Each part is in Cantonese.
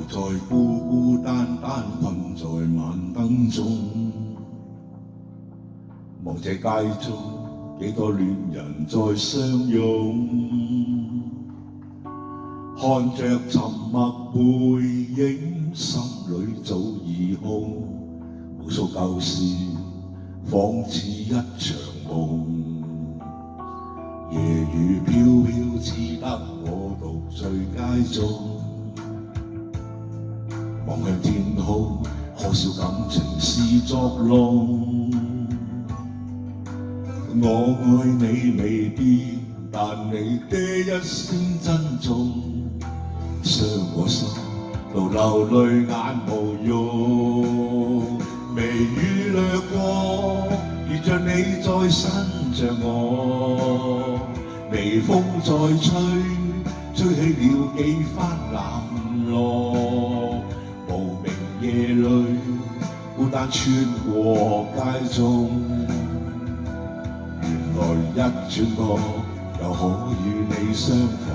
在孤孤單單困在晚燈中，望這街中幾多戀人在相擁，看着沉默背影，心裏早已空，無數舊事仿似一場夢。夜雨飄飄，只得我獨醉街中。望向天空，可笑感情是作弄。我愛你未變，但你的一聲珍重，傷我心到流淚眼無用。微雨掠過，如像你在身着我，微風再吹，吹起了幾番冷落。無名夜裏，孤單穿過街中，原來一轉角又可與你相逢。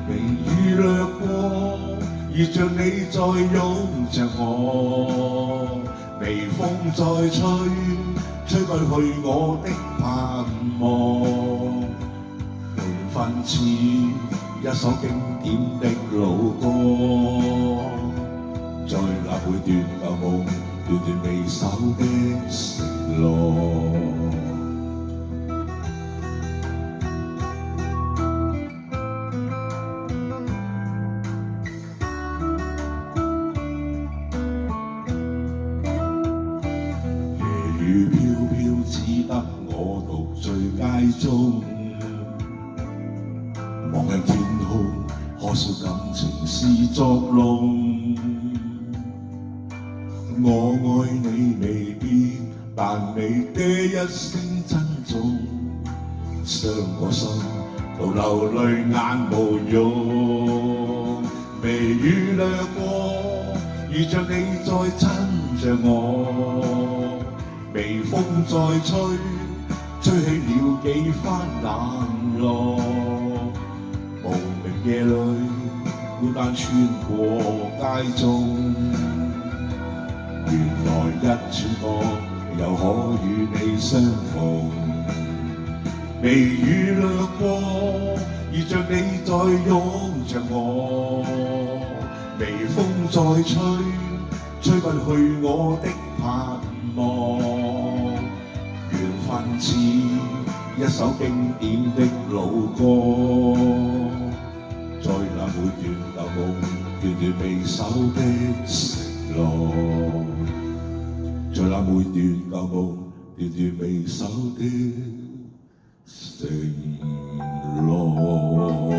微雨掠過，如像你在擁着我，微風再吹，吹不去我的盼望。緣分似一首經典的老歌，在那每段舊夢，段段未守的承諾。雨飄飄，只得我獨醉街中。望向天空，可笑感情是作弄。我愛你未變，但你的一聲珍重，傷我心到流淚眼無用。微雨掠過，如像你在親着我。微風再吹，吹起了幾番冷落。無名夜裏，孤單穿過街中，原來一轉角又可與你相逢。微雨掠過，如像你在擁着我，微風再吹，吹不去我的盼望。緣分似一首經典的老歌，在那每段舊夢，段段未守的承諾，在那每段舊夢，段段未守的承諾。